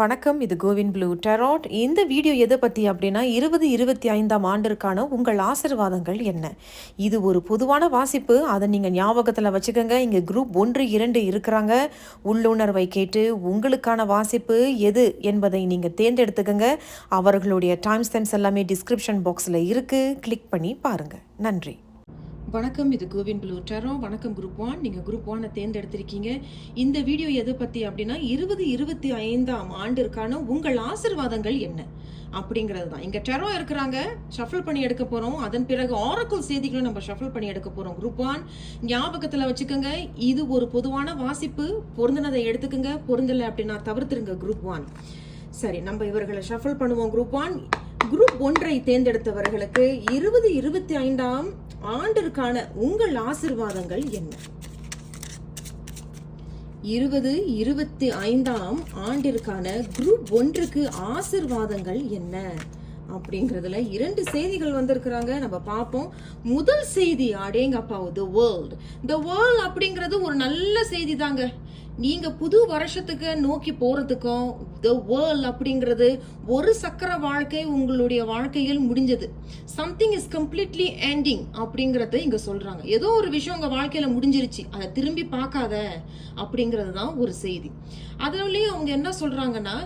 வணக்கம். இது CoWIN blue tarot. இந்த வீடியோ எதை பற்றி அப்படின்னா 2025ஆம் ஆண்டிற்கான உங்கள் ஆசீர்வாதங்கள் என்ன. இது ஒரு பொதுவான வாசிப்பு, அதை நீங்கள் ஞாபகத்தில் வச்சுக்கோங்க. இங்கே குரூப் 1, 2 இருக்கிறாங்க. உள்ளுணர்வை கேட்டு உங்களுக்கான வாசிப்பு எது என்பதை நீங்கள் தேர்ந்தெடுத்துக்கங்க. அவர்களுடைய டைம் ஸ்டாம்ப்ஸ் எல்லாமே டிஸ்கிரிப்ஷன் பாக்ஸில் இருக்குது, கிளிக் பண்ணி பாருங்கள். நன்றி. வணக்கம். இது கோவின் ப்ளூ டெரோ. வணக்கம் குரூப் 1. நீங்கள் குரூப் 1 தேர்ந்தெடுத்திருக்கீங்க. இந்த வீடியோ எதை பற்றி அப்படின்னா 2025ஆம் ஆண்டிற்கான உங்கள் ஆசீர்வாதங்கள் என்ன அப்படிங்கிறது தான். இங்கே டெரோ இருக்கிறாங்க, ஷஃபிள் பண்ணி எடுக்க போகிறோம். அதன் பிறகு ஆரக்கிள் செய்திகளும் நம்ம ஷஃபிள் பண்ணி எடுக்க போகிறோம். குரூப் 1 ஞாபகத்தில் வச்சுக்கோங்க, இது ஒரு பொதுவான வாசிப்பு. பொருந்தினதை எடுத்துக்கோங்க, பொருந்தலை அப்படின்னா தவிர்த்துருங்க. குரூப் 1 சரி, நம்ம இவர்களை ஷஃபிள் பண்ணுவோம். குரூப் 1 குரூப் 1ஐ தேர்ந்தெடுத்தவர்களுக்கு 2025ஆம் ஆண்டிற்கான உங்கள் ஆசீர்வாதங்கள் என்ன? 2025ஆம் ஆண்டிற்கான குரூப் 1க்கு ஆசீர்வாதங்கள் என்ன அப்படிங்கிறதுல 2 செய்திகள் வந்திருக்கிறாங்க. நம்ம பார்ப்போம். முதல் செய்தி, அடேங்கப்பா, தி வேர்ல்ட் அப்படிங்கிறது ஒரு நல்ல செய்தி தாங்க. நீங்க புது வருஷத்துக்கு நோக்கி போறதுக்கும் தி வேர்ல்ட் அப்படிங்கிறது ஒரு சக்கர வாழ்க்கை உங்களுடைய வாழ்க்கையில் முடிஞ்சது. சம்திங் இஸ் கம்ப்ளீட்லி எண்டிங் அப்படிங்கறத இங்க சொல்றாங்க. ஏதோ ஒரு விஷயம் உங்க வாழ்க்கையில முடிஞ்சிருச்சு, அதை திரும்பி பார்க்காத அப்படிங்கிறது தான் ஒரு செய்தி. அதுலயும் அவங்க என்ன சொல்றாங்கன்னா,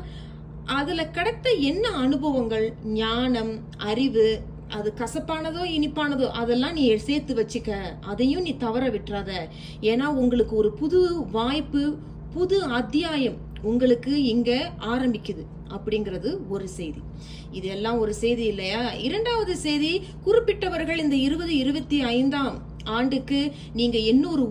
அதுல கிடைத்த என்ன அனுபவங்கள், ஞானம், அறிவு, அது கசப்பானதோ இனிப்பானதோ அதெல்லாம் நீ சேர்த்து வச்சுக்க, அதையும் நீ தவற விட்டுறாத. ஏன்னா உங்களுக்கு ஒரு புது வாய்ப்பு, புது அத்தியாயம் உங்களுக்கு இங்க ஆரம்பிக்குது அப்படிங்கிறது ஒரு செய்தி. இதெல்லாம் ஒரு செய்தி இல்லையா? இரண்டாவது செய்தி, குறிப்பிட்டவர்கள் இந்த 2025ஆம் ஆண்டுக்கு நீங்க இன்னொரு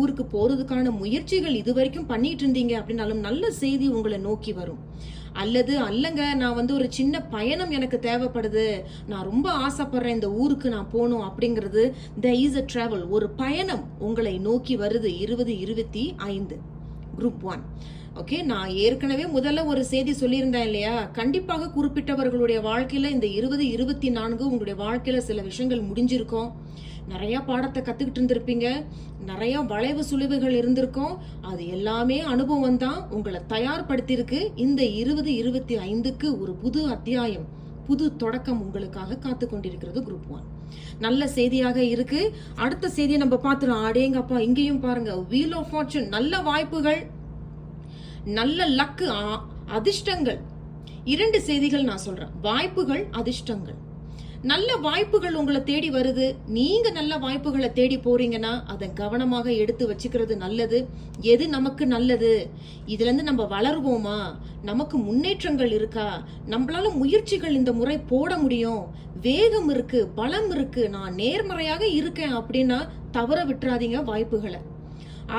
ஊருக்கு போறதுக்கான முயற்சிகள் இதுவரைக்கும் பண்ணிட்டு இருந்தீங்க அப்படின்னாலும் நல்ல செய்தி உங்களை நோக்கி வரும். அல்லங்க, நான் ஒரு சின்ன பயணம் எனக்கு தேவைப்படுது, நான் ரொம்ப ஆசைப்படுறேன் இந்த ஊருக்கு நான் போகணும் அப்படிங்கிறது, there is a travel, ஒரு பயணம் உங்களை நோக்கி வருது 2025 குரூப் 1. ஓகே, நான் ஏற்கனவே முதல்ல ஒரு செய்தி சொல்லியிருந்தேன் இல்லையா? கண்டிப்பாக குறிப்பிட்டவர்களுடைய வாழ்க்கையில இந்த 2024 உங்களுடைய வாழ்க்கையில சில விஷயங்கள் முடிஞ்சிருக்கும். நிறைய பாடத்தை கத்துக்கிட்டு இருந்திருப்பீங்க, நிறைய வளைவு சுழிவுகள் இருந்திருக்கும். அது எல்லாமே அனுபவம் தான் உங்களை தயார்படுத்தியிருக்கு. இந்த 2025க்கு ஒரு புது அத்தியாயம், புது தொடக்கம் உங்களுக்காக காத்து கொண்டிருக்கிறது. குரூப் 1 நல்ல செய்தியாக இருக்கு. அடுத்த செய்தியை நம்ம பார்த்துறோம். அடேங்கப்பா, இங்கேயும் பாருங்க, வீல் ஆஃப் ஃபார்ச்சூன், நல்ல வாய்ப்புகள், நல்ல லக்கு, அதிர்ஷ்டங்கள். 2 செய்திகள் நான் சொல்றேன். வாய்ப்புகள், அதிர்ஷ்டங்கள். நல்ல வாய்ப்புகள் உங்களை தேடி வருது. நீங்க நல்ல வாய்ப்புகளை தேடி போறீங்கன்னா அதை கவனமாக எடுத்து வச்சுக்கிறது நல்லது. எது நமக்கு நல்லது, இதுல இருந்து நம்ம வளருவோமா, நமக்கு முன்னேற்றங்கள் இருக்கா, நம்மளால முயற்சிகள் இந்த முறை போட முடியும், வேகம் இருக்கு, பலம் இருக்கு, நான் நேர்மறையாக இருக்கேன் அப்படின்னா தவற விட்டுறாதீங்க வாய்ப்புகளை.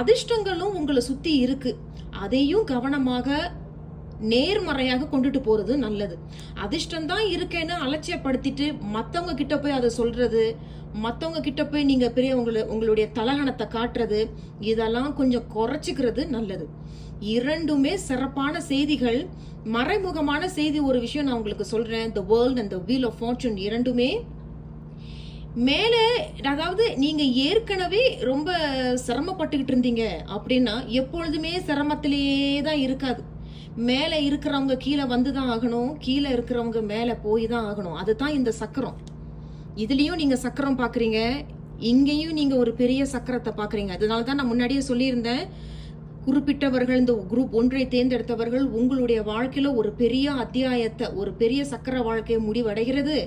அதிர்ஷ்டங்களும் உங்களை சுத்தி இருக்கு, அதையும் கவனமாக நேர்மறையாக கொண்டுட்டு போறது நல்லது. அதிர்ஷ்டம் தான் இருக்கேன்னு அலட்சியப்படுத்திட்டு மத்தவங்க கிட்ட போய் அதை சொல்றது, மத்தவங்க கிட்ட போய் நீங்க பெரிய உங்களுடைய தலகணத்தை காட்டுறது, இதெல்லாம் கொஞ்சம் குறைச்சிக்கிறது நல்லது. 2மே சிறப்பான செய்திகள். மறைமுகமான செய்தி ஒரு விஷயம் நான் உங்களுக்கு சொல்றேன். The world and the wheel of fortune 2மே மேலே, அதாவது நீங்க ஏற்கனவே ரொம்ப சிரமப்பட்டுக்கிட்டு இருந்தீங்க அப்படின்னா எப்பொழுதுமே சிரமத்திலேயே தான் இருக்காது. மேலே இருக்கிறவங்க கீழே வந்துதான் ஆகணும், கீழே இருக்கிறவங்க மேலே போய் தான் ஆகணும். அதுதான் இந்த சக்கரம். இதுலயும் நீங்க சக்கரம் பாக்குறீங்க, இங்கேயும் நீங்க ஒரு பெரிய சக்கரத்தை பாக்குறீங்க. அதனாலதான் நான் முன்னாடியே சொல்லியிருந்தேன், குறிப்பிட்டவர்கள் இந்த குரூப் 1ஐ தேர்ந்தெடுத்தவர்கள் உங்களுடைய வாழ்க்கையில ஒரு பெரிய அத்தியாயத்தை, ஒரு பெரிய சக்கர வாழ்க்கை முடிவடைகிறது.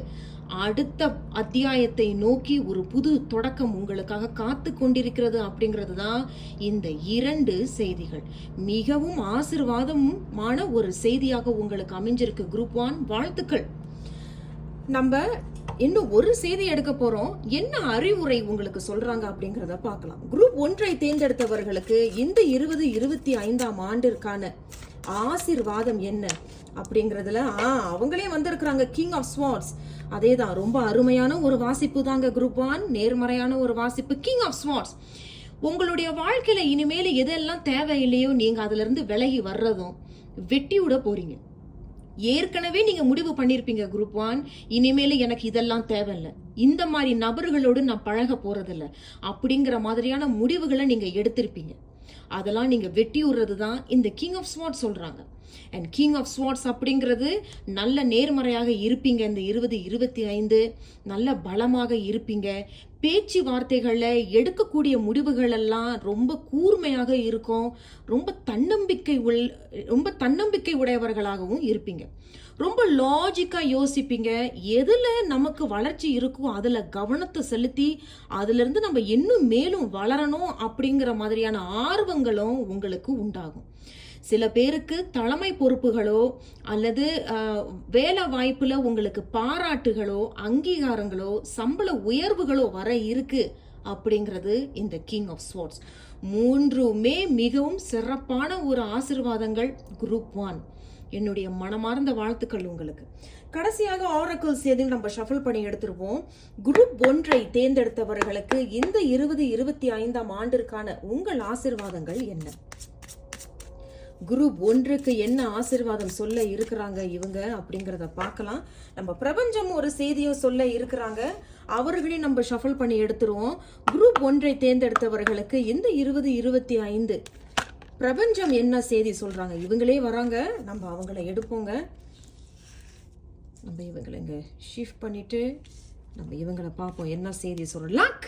அடுத்த அத்தியாயத்தை நோக்கி ஒரு புது தொடக்கம் உங்களுக்காக காத்து கொண்டிருக்கிறது அப்படிங்கிறது தான் இந்த 2 செய்திகள். மிகவும் ஆசீர்வாதமான ஒரு செய்தியாக உங்களுக்கு அமைஞ்சிருக்கு குரூப் 1. வாழ்த்துக்கள். நம்ம இன்னும் ஒரு செய்தி எடுக்க போறோம். என்ன அறிவுரை உங்களுக்கு சொல்றாங்க அப்படிங்கறத பார்க்கலாம். குரூப் 1ஐ தேர்ந்தெடுத்தவர்களுக்கு இந்த 2025ஆம் ஆண்டிற்கான ஆசீர்வாதம் என்ன அப்படிங்கறதுல அவங்களே வந்திருக்கிறாங்க. King of swords. அதேதான், ரொம்ப அருமையான ஒரு வாசிப்பு தாங்க குரூப் 1. நேர்மறையான ஒரு வாசிப்பு. King of swords. உங்களுடைய வாழ்க்கையில இனிமேல எதெல்லாம் தேவையில்லையோ நீங்க அதுல இருந்து விலகி வர்றதும் வெட்டி விட போறீங்க. ஏற்கனவே நீங்க முடிவு பண்ணிருப்பீங்க குரூப் 1, இனிமேல எனக்கு இதெல்லாம் தேவையில்லை, இந்த மாதிரி நபர்களோடு நான் பழக போறதில்ல அப்படிங்கிற மாதிரியான முடிவுகளை நீங்க எடுத்திருப்பீங்க. அதெல்லாம் நீங்க வெட்டி விடுறது தான் இந்த கிங் ஆஃப் ஸ்வார்ட்ஸ் சொல்றாங்க. அண்ட் கிங் ஆஃப் ஸ்வார்ட்ஸ் அப்படிங்கிறது நல்ல நேர்மறையாக இருப்பீங்க. இந்த 2025 நல்ல பலமாக இருப்பீங்க. பேச்சு வார்த்தைகளில் எடுக்கக்கூடிய முடிவுகள் எல்லாம் ரொம்ப கூர்மையாக இருக்கும். ரொம்ப தன்னம்பிக்கை உடையவர்களாகவும் இருப்பீங்க. ரொம்ப லாஜிக்கா யோசிப்பீங்க. எதுல நமக்கு வளர்ச்சி இருக்கோ அதுல கவனத்தை செலுத்தி அதுல இருந்து நம்ம இன்னும் மேலும் வளரணும் அப்படிங்கிற மாதிரியான ஆர்வங்களும் உங்களுக்கு உண்டாகும். சில பேருக்கு தலைமை பொறுப்புகளோ அல்லது வேலை வாய்ப்புல உங்களுக்கு பாராட்டுகளோ அங்கீகாரங்களோ சம்பள உயர்வுகளோ வர இருக்கு அப்படிங்கிறது இந்த கிங் ஆஃப் ஸ்வார்ட்ஸ். மூன்றுமே மிகவும் சிறப்பான ஒரு ஆசீர்வாதங்கள் குரூப் 1. என்னுடைய மனமார்ந்த வாழ்த்துக்கள் உங்களுக்கு. கடைசியாக ஆரக்கிள் செய்தி நம்ம ஷஃபிள் பண்ணி எடுத்துருவோம். குரூப் 1 தேர்ந்தெடுத்தவர்களுக்கு இந்த 2025 ஆண்டிற்கான உங்கள் ஆசீர்வாதங்கள் என்ன? குரூப் 1க்கு என்ன ஆசீர்வாதம் சொல்ல இருக்கிறாங்க இவங்க அப்படிங்கிறத பார்க்கலாம். நம்ம பிரபஞ்சம் ஒரு செய்தியை சொல்ல இருக்கிறாங்க, அவர்களையும் நம்ம ஷஃபிள் பண்ணி எடுத்துருவோம். குரூப் 1 தேர்ந்தெடுத்தவர்களுக்கு இந்த 2025 பிரபஞ்சம் என்ன செய்தி சொல்றாங்க? இவங்களே வராங்க, நம்ம அவங்கள எடுப்போங்க. நம்ம இவங்களை இங்க ஷிஃப்ட் பண்ணிட்டு நம்ம இவங்களை பார்ப்போம் என்ன செய்தி சொல்றோம். லக்,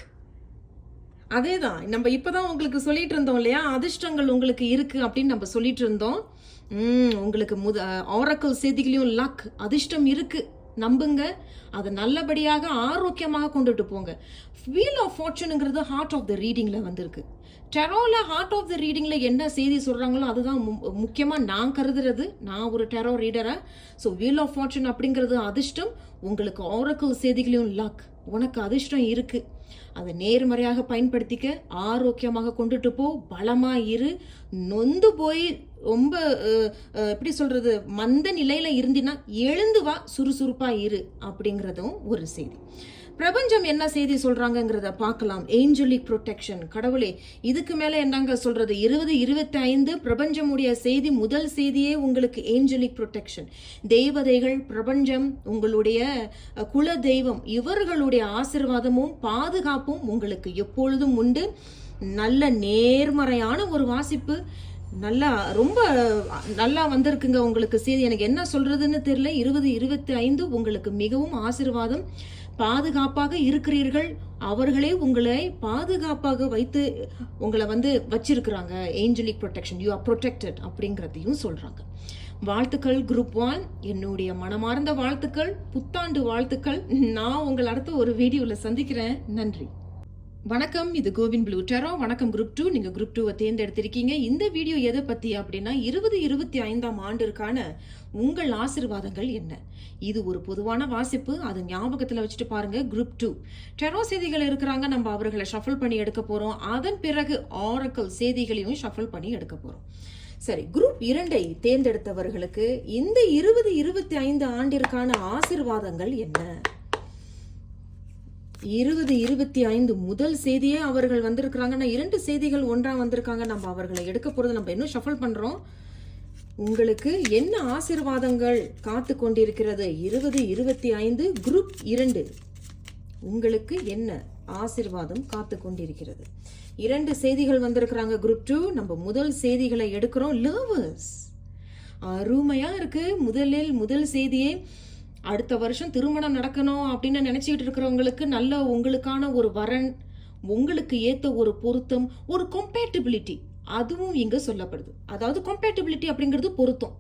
அதேதான் நம்ம இப்பதான் உங்களுக்கு சொல்லிட்டு இருந்தோம் இல்லையா, அதிர்ஷ்டங்கள் உங்களுக்கு இருக்கு அப்படின்னு நம்ம சொல்லிட்டு இருந்தோம். உங்களுக்கு ஆரக்கிள் செய்திகளையும் லக், அதிர்ஷ்டம் இருக்கு, நம்புங்க. அதை நல்லபடியாக ஆரோக்கியமாக கொண்டுட்டு போங்க. வீல் ஆஃப் ஃபார்ச்சூனுங்கிறது ஹார்ட் ஆஃப் த ரீடிங்ல வந்திருக்கு. டெரோல ஹார்ட் ஆஃப் த ரீடிங்ல என்ன செய்தி சொல்றாங்களோ அதுதான் முக்கியமா நான் கருதுறது. நான் ஒரு டெரோ ரீடரா. ஸோ வீல் ஆஃப் ஃபார்ச்சூன் அப்படிங்கிறது அதிர்ஷ்டம். உங்களுக்கு ஆரக்கிள் செய்திகளையும் லக், உனக்கு அதிர்ஷ்டம் இருக்கு, அதை நேர்மறையாக பயன்படுத்திக்க, ஆரோக்கியமாக கொண்டுட்டு போ, பலமா இரு. நொந்து போய் ரொம்ப எப்படி சொல்றது மந்த நிலையில இருந்தினா எழுந்து வா, சுறுசுறுப்பா இரு அப்படிங்கிறதும் ஒரு செய்தி. பிரபஞ்சம் என்ன செய்தி சொல்றாங்கிறத பார்க்கலாம். Angelic protection. கடவுளே, இதுக்கு மேல என்னங்க சொல்றது? 2025 பிரபஞ்சமுடைய செய்தி, முதல் செய்தியே உங்களுக்கு ஏஞ்சலிக் ப்ரொடெக்ஷன். தெய்வதைகள், பிரபஞ்சம், உங்களுடைய குல தெய்வம், இவர்களுடைய ஆசீர்வாதமும் பாதுகாப்பும் உங்களுக்கு எப்பொழுதும் உண்டு. நல்ல நேர்மறையான ஒரு வாசிப்பு, ரொம்ப நல்லா வந்திருக்குங்க உங்களுக்கு செய்தி. எனக்கு என்ன சொல்றதுன்னு தெரியல. 2025 உங்களுக்கு மிகவும் ஆசீர்வாதம். பாதுகாப்பாக இருக்கிறீர்கள். அவர்களே உங்களை பாதுகாப்பாக வைத்து உங்களை வச்சிருக்கிறாங்க. Angelic protection, you are protected அப்படிங்கிறதையும் சொல்றாங்க. வாழ்த்துக்கள் குரூப் 1, என்னுடைய மனமார்ந்த வாழ்த்துக்கள், புத்தாண்டு வாழ்த்துக்கள். நான் உங்களை அடுத்த ஒரு வீடியோல சந்திக்கிறேன். நன்றி, வணக்கம். இது கோவின் ப்ளூ டெரோ. வணக்கம் குரூப் 2. நீங்க குரூப் 2 தேர்ந்தெடுத்திருக்கீங்க. இந்த வீடியோ எதை பத்தி அப்படின்னா 2025 ஆண்டிற்கான உங்கள் ஆசீர்வாதங்கள் என்ன? இது ஒரு பொதுவான வாசிப்பு, அது ஞாபகத்துல வச்சுட்டு பாருங்க. குரூப் 2 டெரோ செய்திகள் இருக்கிறாங்க, நம்ம அவர்களை ஷஃபிள் பண்ணி எடுக்க போறோம். அதன் பிறகு ஆரக்கிள் செய்திகளையும் ஷஃபிள் பண்ணி எடுக்க போறோம். சரி, குரூப் 2 தேர்ந்தெடுத்தவர்களுக்கு இந்த 2025 ஆண்டிற்கான ஆசீர்வாதங்கள் என்ன? 2025 முதல் செய்தியே அவர்கள் வந்திருக்கிறாங்கன்னா 2 செய்திகள் ஒன்றா வந்திருக்காங்க. நம்ம அவர்களை எடுக்க போறது, நம்ம இன்னும் ஷஃபிள் பண்றோம். உங்களுக்கு என்ன ஆசீர்வாதங்கள் காத்து கொண்டிருக்கிறது? 2025 குரூப் 2 உங்களுக்கு என்ன ஆசீர்வாதம் காத்து கொண்டிருக்கிறது? 2 செய்திகள் வந்திருக்கிறாங்க குரூப் 2. நம்ம முதல் செய்திகளை எடுக்கிறோம். லவர்ஸ், அருமையா இருக்கு. முதல் செய்தியே அடுத்த வருஷம் திருமணம் நடக்கணும் அப்படின்னு நினைச்சிட்டு இருக்கிறவங்களுக்கு நல்ல உங்களுக்கான ஒரு வரன், உங்களுக்கு ஏத்த ஒரு பொருத்தம், ஒரு கம்பேட்டிபிலிட்டி, அதுவும் இங்க சொல்லப்படுது. அதாவது கம்பேட்டிபிலிட்டி அப்படிங்கிறது பொருத்தம்.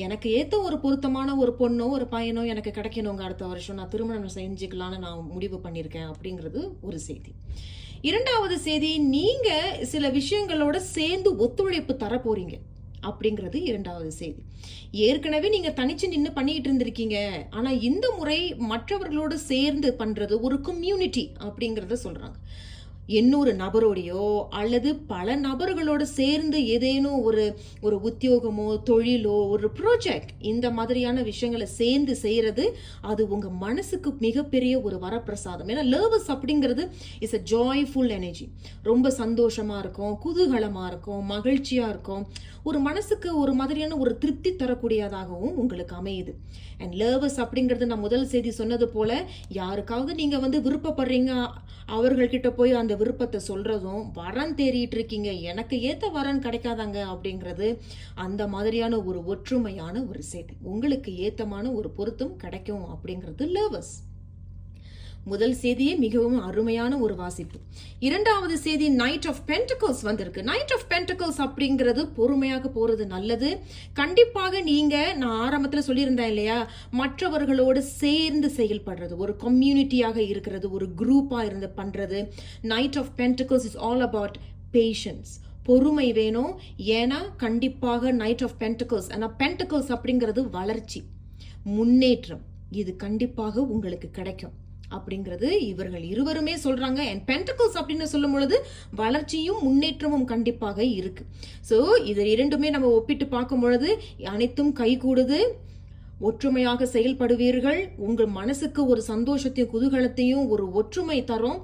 எனக்கு ஏத்த ஒரு பொருத்தமான ஒரு பொண்ணோ ஒரு பையனோ எனக்கு கிடைக்கணுங்க, அடுத்த வருஷம் நான் திருமணம் செஞ்சுக்கலான்னு நான் முடிவு பண்ணியிருக்கேன் அப்படிங்கிறது ஒரு செய்தி. 2வது செய்தி, நீங்க சில விஷயங்களோட சேர்ந்து ஒத்துழைப்பு தர போறீங்க அப்படிங்கிறது 2வது செய்தி. ஏற்கனவே நீங்க தனிச்சு நின்று பண்ணிட்டு இருந்திருக்கீங்க, ஆனா இந்த முறை மற்றவர்களோட சேர்ந்து பண்றது ஒரு கம்யூனிட்டி அப்படிங்கறத சொல்றாங்க. இன்னொரு நபரோடையோ அல்லது பல நபர்களோட சேர்ந்து ஏதேனும் ஒரு உத்தியோகமோ தொழிலோ ஒரு ப்ராஜெக்ட், இந்த மாதிரியான விஷயங்களை சேர்ந்து செய்யறது, அது உங்க மனசுக்கு மிகப்பெரிய ஒரு வரப்பிரசாதம். ஏன்னா லவ்ஸ் அப்படிங்கிறது இஸ் அ ஜாய்ஃபுல் எனர்ஜி. ரொம்ப சந்தோஷமா இருக்கும், குதூகலமா இருக்கும், மகிழ்ச்சியா இருக்கும், ஒரு மனசுக்கு ஒரு மாதிரியான ஒரு திருப்தி தரக்கூடியதாகவும் உங்களுக்கு அமையுது. அண்ட் லவ்ஸ் அப்படிங்கிறது நான் முதல் செய்தி சொன்னது போல, யாருக்காவது நீங்க விருப்பப்படுறீங்க, அவர்கள்கிட்ட போய் அந்த விருப்பத்தை சொல்றதும், வரன் தேடிட்டு இருக்கீங்க, எனக்கு ஏத்த வரன் கிடைக்காதாங்க அப்படிங்கிறது, அந்த மாதிரியான ஒரு ஒற்றுமையான ஒரு செய்தி. உங்களுக்கு ஏத்தமான ஒரு பொருத்தம் கிடைக்கும் அப்படிங்கிறது லவ்வர்ஸ். முதல் செய்தியே மிகவும் அருமையான ஒரு வாசிப்பு. இரண்டாவது செய்தி நைட் ஆஃப் பென்டக்கிள்ஸ் வந்திருக்கு. நைட் ஆஃப் பென்டக்கிள்ஸ் அப்படிங்கிறது பொறுமையாக போறது நல்லது. கண்டிப்பாக நீங்க, நான் ஆரம்பத்துல சொல்லியிருந்தேன் இல்லையா, மற்றவர்களோடு சேர்ந்து செயல்படுறது, ஒரு கம்யூனிட்டியாக இருக்கிறது, ஒரு குரூப்பா இருந்து பண்றது. Knight of pentacles is all about patience. பொறுமை வேணும். ஏன்னா கண்டிப்பாக நைட் ஆஃப் பென்டக்கிள்ஸ், ஆனா பென்டக்கிள்ஸ் அப்படிங்கிறது வளர்ச்சி, முன்னேற்றம், இது கண்டிப்பாக உங்களுக்கு கிடைக்கும் அப்படிங்கிறது இவர்கள் இருவருமே சொல்றாங்க. அண்ட் பென்டக்கிள்ஸ் அப்படின்னு சொல்லும் பொழுது வளர்ச்சியும் முன்னேற்றமும் கண்டிப்பாக இருக்கு. ஸோ இது இரண்டுமே நம்ம ஒப்பிட்டு பார்க்கும் பொழுது அனைத்தும் கைகூடுது. ஒற்றுமையாக செயல்படுவீர்கள். உங்கள் மனசுக்கு ஒரு சந்தோஷத்தையும் குதூகலத்தையும் ஒரு ஒற்றுமை தரும்.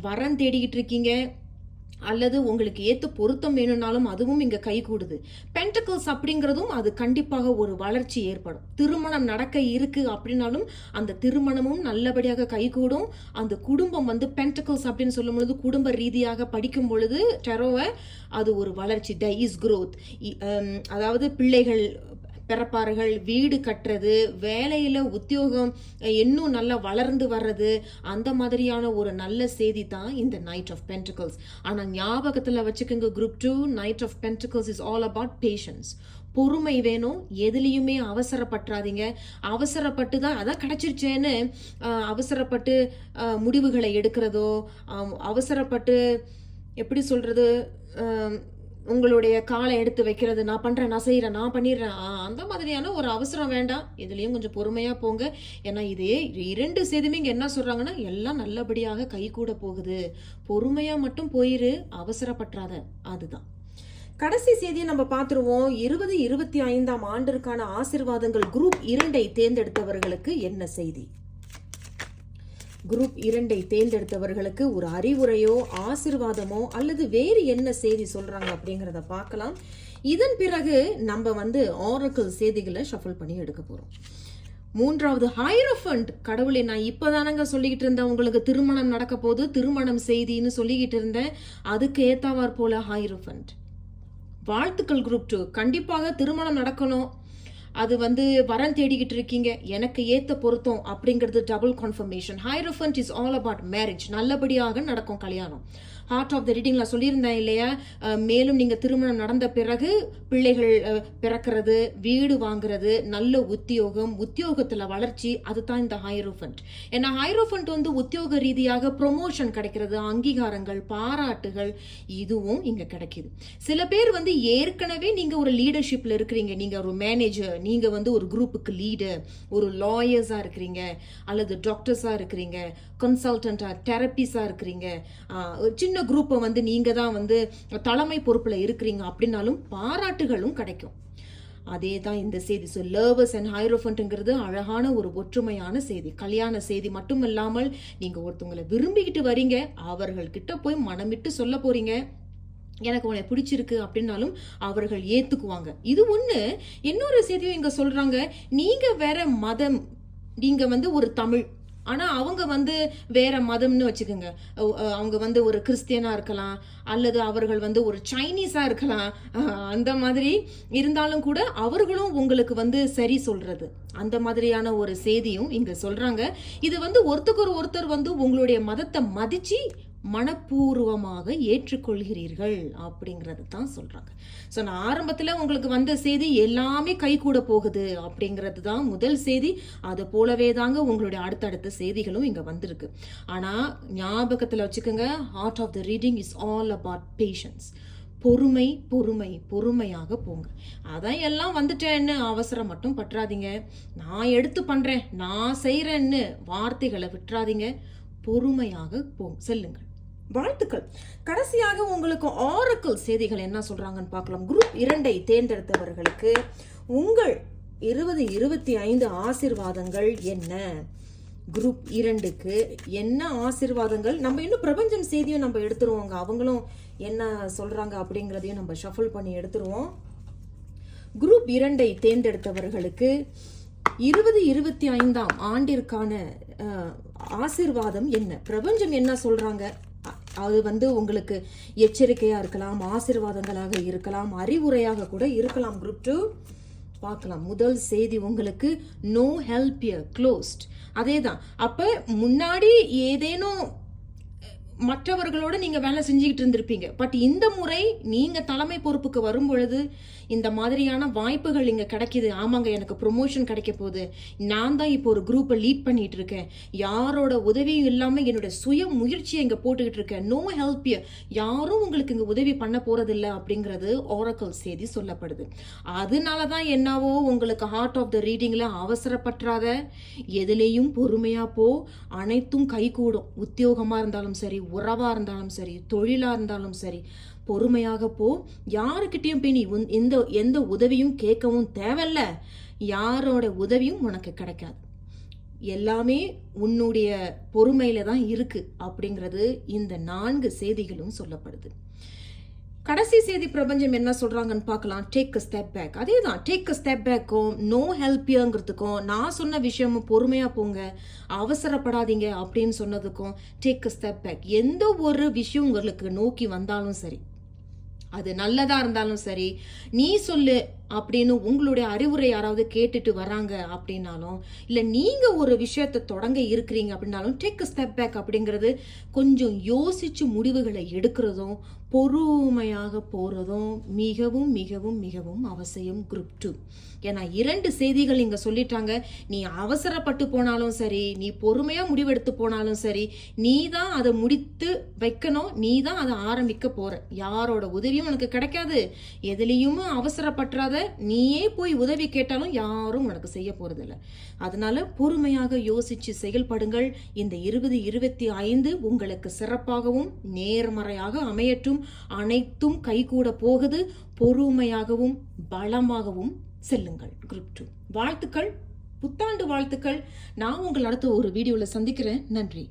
வரன் தேடிக்கிட்டு இருக்கீங்க, அல்லது உங்களுக்கு ஏத்த பொருத்தம் வேணும்னாலும் அதுவும் இங்க கைகூடுது. பென்டக்கிள்ஸ் அப்படிங்கிறதும் அது கண்டிப்பாக ஒரு வளர்ச்சி ஏற்படும். திருமணம் நடக்க இருக்கு அப்படின்னாலும் அந்த திருமணமும் நல்லபடியாக கைகூடும். அந்த குடும்பம் பென்டக்கிள்ஸ் அப்படின்னு சொல்லும் பொழுது குடும்ப ரீதியாக படிக்கும் பொழுது டெரோவை, அது ஒரு வளர்ச்சி, இஸ் growth. அதாவது பிள்ளைகள் பிறப்பார்கள், வீடு கட்டுறது, வேலையில உத்தியோகம் இன்னும் நல்லா வளர்ந்து வர்றது, அந்த மாதிரியான ஒரு நல்ல செய்தி தான் இந்த நைட் ஆஃப் பென்டக்கிள்ஸ். ஆனா ஞாபகத்துல வச்சுக்கோங்க, group 2 knight of pentacles is all about patience. பொறுமை வேணும். எதுலையுமே அவசரப்பட்டுறாதீங்க. அவசரப்பட்டு தான் அதான் கிடைச்சிருச்சேன்னு அவசரப்பட்டு முடிவுகளை எடுக்கிறதோ, அவசரப்பட்டு எப்படி சொல்றது, உங்களுடைய காலை எடுத்து வைக்கிறது, நான் பண்றேன், நான் செய்யறேன், நான் பண்ணிடுறேன், அந்த மாதிரியான ஒரு அவசரம் வேண்டாம். இதுலயும் கொஞ்சம் பொறுமையா போங்க. ஏன்னா இதே இரண்டு செய்தியுமே இங்க என்ன சொல்றாங்கன்னா, எல்லாம் நல்லபடியாக கை கூட போகுது, பொறுமையா மட்டும் போயிரு, அவசரப்பற்றாத. அதுதான் கடைசி செய்தியை நம்ம பார்த்துருவோம். 2025 ஆண்டிற்கான ஆசீர்வாதங்கள் குரூப் 2 தேர்ந்தெடுத்தவர்களுக்கு என்ன செய்தி? குரூப் 2 தேர்ந்தெடுத்தவர்களுக்கு ஒரு அறிவுரையோ ஆசீர்வாதமோ அல்லது வேறு என்ன செய்தி சொல்றாங்க அப்படிங்கிறத பார்க்கலாம். இதன் பிறகு நம்ம ஆரக்கிள் செய்திகளை ஷஃபிள் பண்ணி எடுக்க போறோம். மூன்றாவது ஹைரோஃபண்ட். கடவுளே, நான் இப்பதானங்க சொல்லிக்கிட்டு இருந்தேன் உங்களுக்கு திருமணம் நடக்க போது, திருமணம் செய்தின்னு சொல்லிக்கிட்டு இருந்தேன். அதுக்கு ஏத்தாவார் போல ஹைரோஃபண்ட். வாழ்த்துக்கள் குரூப் 2. கண்டிப்பாக திருமணம் நடக்கணும். அது வரன் தேடிக்கிட்டு இருக்கீங்க, எனக்கு ஏத்த பொருத்தம் அப்படிங்கிறது double confirmation. ஹைரோஃபண்ட் is all about marriage. நல்லபடியாக நடக்கும் கல்யாணம். ஹார்ட் ஆஃப் த ரீடிங்ல சொல்லியிருந்தேன் இல்லையா, மேலும் நீங்க திருமணம் நடந்த பிறகு பிள்ளைகள் பிறக்கிறது, வீடு வாங்குறது, நல்ல உத்தியோகம், உத்தியோகத்துல வளர்ச்சி, அதுதான் இந்த ஹைரோஃபண்ட். ஏன்னா ஹைரோஃபண்ட் உத்தியோக ரீதியாக ப்ரொமோஷன் கிடைக்கிறது, அங்கீகாரங்கள், பாராட்டுகள், இதுவும் இங்க கிடைக்குது. சில பேர் ஏற்கனவே நீங்க ஒரு லீடர்ஷிப்ல இருக்கிறீங்க, நீங்க ஒரு மேனேஜர், நீங்க ஒரு குரூப்புக்கு லீடர், ஒரு லாயர்ஸா இருக்கிறீங்க, அல்லது டாக்டர்ஸா இருக்கிறீங்க, கன்சல்டன்டா, தெரபிஸா இருக்கிறீங்க, சின்ன குரூப்பை நீங்க தான் தலைமை பொறுப்புல இருக்கிறீங்க அப்படின்னாலும் பாராட்டுகளும் கிடைக்கும். அதே தான் இந்த செய்தி. ஸோ லவ்வர்ஸ் அண்ட் ஹைரோஃபண்ட்ங்கிறது அழகான ஒரு ஒற்றுமையான செய்தி, கல்யாண செய்தி மட்டும் இல்லாமல் நீங்க ஒருத்தவங்களை விரும்பிக்கிட்டு வரீங்க, அவர்கள்கிட்ட போய் மனமிட்டு சொல்ல போறீங்க, எனக்கு உன்னை பிடிச்சிருக்கு அப்படின்னாலும் அவர்கள் ஏத்துக்குவாங்க. இது ஒண்ணு. இன்னொரு செய்தியும் இங்க சொல்றாங்க, நீங்க வேற மதம், நீங்க ஒரு தமிழ், ஆனா அவங்க வேற மதம்னு வச்சுக்கோங்க. அவங்க ஒரு கிறிஸ்டியனா இருக்கலாம், அல்லது அவர்கள் ஒரு சைனீஸா இருக்கலாம். அந்த மாதிரி இருந்தாலும் கூட அவர்களும் உங்களுக்கு சரி சொல்றது, அந்த மாதிரியான ஒரு செய்தியும் இங்க சொல்றாங்க. இது ஒருத்தருக்கு ஒருத்தர் உங்களுடைய மதத்தை மதிச்சு மனப்பூர்வமாக ஏற்றுக்கொள்கிறீர்கள் அப்படிங்கறது தான் சொல்றாங்க. ஸோ நான் ஆரம்பத்துல உங்களுக்கு வந்த செய்தி எல்லாமே கை கூட போகுது அப்படிங்கிறது தான் முதல் செய்தி. அது போலவே தாங்க உங்களுடைய அடுத்தடுத்த செய்திகளும் இங்க வந்திருக்கு. ஆனா ஞாபகத்துல வச்சுக்கோங்க, heart of the reading is all about patience. பொறுமை, பொறுமை, பொறுமையாக போங்க. அதான் எல்லாம் வந்துட்டேன்னு அவசரம் மட்டும் பற்றாதீங்க. நான் எடுத்து பண்றேன், நான் செய்யறேன்னு வார்த்தைகளை விட்டுறாதீங்க. பொறுமையாக செல்லுங்கள். வாழ்த்துக்கள். கடைசியாக உங்களுக்கு ஆரக்கிள் செய்திகள் என்ன சொல்றாங்கன்னு பார்க்கலாம். குரூப் 2 தேர்ந்தெடுத்தவர்களுக்கு உங்கள் 2025 ஆசீர்வாதங்கள் என்ன? குரூப் 2க்கு என்ன ஆசீர்வாதங்கள்? நம்ம இன்னும் பிரபஞ்சம் செய்தியும் நம்ம எடுத்துருவோங்க, அவங்களும் என்ன சொல்றாங்க அப்படிங்கிறதையும் நம்ம ஷஃபிள் பண்ணி எடுத்துருவோம். குரூப் 2 தேர்ந்தெடுத்தவர்களுக்கு 2025 ஆண்டிற்கான ஆசீர்வாதம் என்ன? பிரபஞ்சம் என்ன சொல்றாங்க? அது வந்து உங்களுக்கு எச்சரிக்கையாக இருக்கலாம், ஆசீர்வாதங்களாக இருக்கலாம், அறிவுரையாக கூட இருக்கலாம். குரூப் 2 பார்க்கலாம். முதல் செய்தி உங்களுக்கு நோ ஹெல்ப் யூ க்ளோஸ்ட். அதே தான். அப்போ முன்னாடி ஏதேனும் மற்றவர்களோட நீங்க வேலை செஞ்சுக்கிட்டு இருந்திருப்பீங்க. பட் இந்த முறை நீங்க தலைமை பொறுப்புக்கு வரும் பொழுது இந்த மாதிரியான வாய்ப்புகள் இங்க கிடைக்குது. ஆமாங்க, எனக்கு ப்ரொமோஷன் கிடைக்க போகுது, நான் தான் இப்போ ஒரு குரூப்பை லீட் பண்ணிட்டு இருக்கேன், யாரோட உதவியும் இல்லாம என்னோட சுய முயற்சியை இங்க போட்டுக்கிட்டு இருக்கேன், நோ ஹெல்ப் யூ, யாரும் உங்களுக்கு இங்க உதவி பண்ண போறது இல்லை அப்படிங்கிறது ஆரக்கிள் செய்தி சொல்லப்படுது. அதனாலதான் என்னவோ உங்களுக்கு ஹார்ட் ஆஃப் த ரீடிங்ல அவசரப்பற்றாத, எதுலேயும் பொறுமையா போ, அனைத்தும் கைகூடும். உத்தியோகமா இருந்தாலும் சரி, உறவா இருந்தாலும் சரி, தொழிலா இருந்தாலும் சரி, பொறுமையாக போ. யாருக்கிட்டையும் போய் நீ எந்த உதவியும் கேட்கவும் தேவையில்ல, யாரோட உதவியும் உனக்கு கிடைக்காது. எல்லாமே உன்னுடைய பொறுமையில தான் இருக்கு அப்படிங்கிறது இந்த 4 செய்திகளும் சொல்லப்படுது. கடைசி செய்தி பிரபஞ்சம் என்ன சொல்றாங்கன்னு பார்க்கலாம். Take a step back. அதே தான், டேக் அ ஸ்டெப் பேக்கும் நோ ஹெல்ப் யூங்கிறதுக்கும், நான் சொன்ன விஷயமும் பொறுமையா போங்க, அவசரப்படாதீங்க அப்படின்னு சொன்னதுக்கும் டேக் அ ஸ்டெப் பேக். எந்த ஒரு விஷயம் உங்களுக்கு நோக்கி வந்தாலும் சரி, அது நல்லதா இருந்தாலும் சரி, நீ சொல்லு அப்படின்னு உங்களுடைய அறிவுரை யாராவது கேட்டுட்டு வராங்க அப்படின்னாலும், இல்லை நீங்க ஒரு விஷயத்தை தொடங்க இருக்கிறீங்க அப்படின்னாலும், டேக் அ ஸ்டெப் பேக் அப்படிங்கிறது கொஞ்சம் யோசிச்சு முடிவுகளை எடுக்கிறதும் பொறுமையாக போறதும் மிகவும் மிகவும் மிகவும் அவசியம். குரூப் 2 ஏன்னா 2 செய்திகள் இங்க சொல்லிட்டாங்க. நீ அவசரப்பட்டு போனாலும் சரி, நீ பொறுமையா முடிவெடுத்து போனாலும் சரி, நீ தான் அதை முடித்து வைக்கணும், நீ தான் அதை ஆரம்பிக்க போற. யாரோட உதவியும் உனக்கு கிடைக்காது, எதுலேயும் அவசரப்பற்றாத, நீயே போய் உதவி கேட்டாலும் யாரும் உனக்கு செய்ய போறது இல்லை. அதனால பொறுமையாக யோசிச்சு செயல்படுங்கள். இந்த 2025 உங்களுக்கு சிறப்பாகவும் நேர்மறையாக அமையட்டும். அனைத்தும் கைகூட போகுது. பொறுமையாகவும் பலமாகவும் செல்லுங்கள். குரூப் 2 வாழ்த்துக்கள், புத்தாண்டு வாழ்த்துக்கள். நான் உங்கள் அடுத்த ஒரு வீடியோல சந்திக்கிறேன். நன்றி.